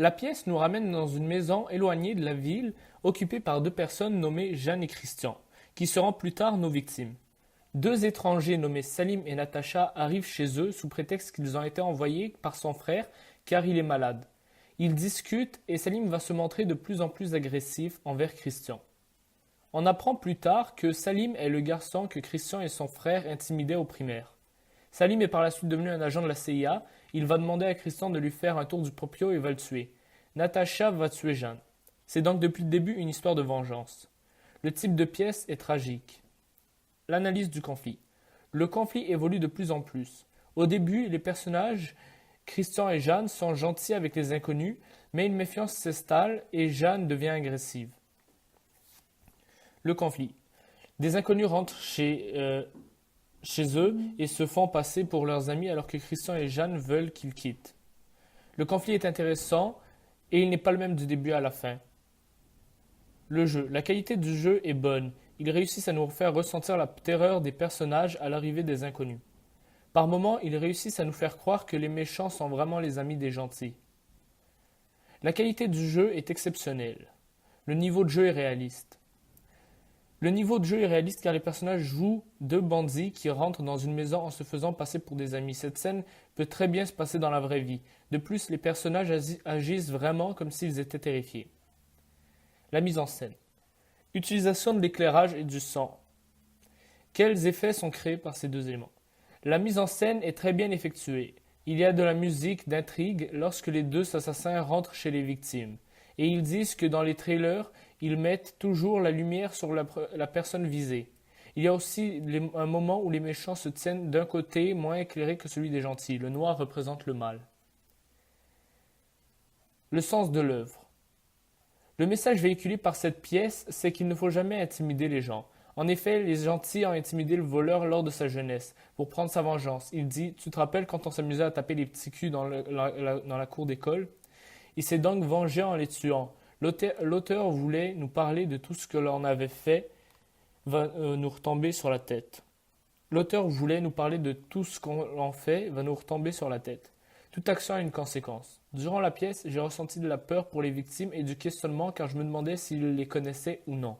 La pièce nous ramène dans une maison éloignée de la ville, occupée par deux personnes nommées Jeanne et Christian, qui seront plus tard nos victimes. Deux étrangers nommés Salim et Natacha arrivent chez eux sous prétexte qu'ils ont été envoyés par son frère car il est malade. Ils discutent et Salim va se montrer de plus en plus agressif envers Christian. On apprend plus tard que Salim est le garçon que Christian et son frère intimidaient au primaire. Salim est par la suite devenu un agent de la CIA. Il va demander à Christian de lui faire un tour du proprio et va le tuer. Natacha va tuer Jeanne. C'est donc depuis le début une histoire de vengeance. Le type de pièce est tragique. L'analyse du conflit. Le conflit évolue de plus en plus. Au début, les personnages, Christian et Jeanne, sont gentils avec les inconnus, mais une méfiance s'installe et Jeanne devient agressive. Le conflit. Des inconnus rentrent chez eux et se font passer pour leurs amis alors que Christian et Jeanne veulent qu'ils quittent. Le conflit est intéressant et il n'est pas le même du début à la fin. Le jeu. La qualité du jeu est bonne. Ils réussissent à nous faire ressentir la terreur des personnages à l'arrivée des inconnus. Par moments, ils réussissent à nous faire croire que les méchants sont vraiment les amis des gentils. La qualité du jeu est exceptionnelle. Le niveau de jeu est réaliste. Le niveau de jeu est réaliste car les personnages jouent deux bandits qui rentrent dans une maison en se faisant passer pour des amis. Cette scène peut très bien se passer dans la vraie vie. De plus, les personnages agissent vraiment comme s'ils étaient terrifiés. La mise en scène. Utilisation de l'éclairage et du son. Quels effets sont créés par ces deux éléments? La mise en scène est très bien effectuée. Il y a de la musique d'intrigue lorsque les deux assassins rentrent chez les victimes. Et ils disent que dans les trailers, ils mettent toujours la lumière sur la personne visée. Il y a aussi un moment où les méchants se tiennent d'un côté moins éclairé que celui des gentils. Le noir représente le mal. Le sens de l'œuvre. Le message véhiculé par cette pièce, c'est qu'il ne faut jamais intimider les gens. En effet, les gentils ont intimidé le voleur lors de sa jeunesse pour prendre sa vengeance. Il dit « Tu te rappelles quand on s'amusait à taper les petits culs dans la cour d'école ?» Il s'est donc vengé en les tuant. L'auteur voulait nous parler de tout ce que l'on avait fait va nous retomber sur la tête. L'auteur voulait nous parler de tout ce qu'on fait va nous retomber sur la tête. Toute action a une conséquence. Durant la pièce, j'ai ressenti de la peur pour les victimes et du questionnement car je me demandais s'ils les connaissaient ou non.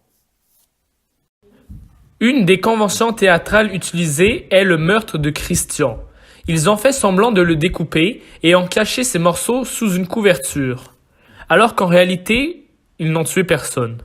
Une des conventions théâtrales utilisées est le meurtre de Christian. Ils ont fait semblant de le découper et ont caché ces morceaux sous une couverture, alors qu'en réalité, ils n'ont tué personne.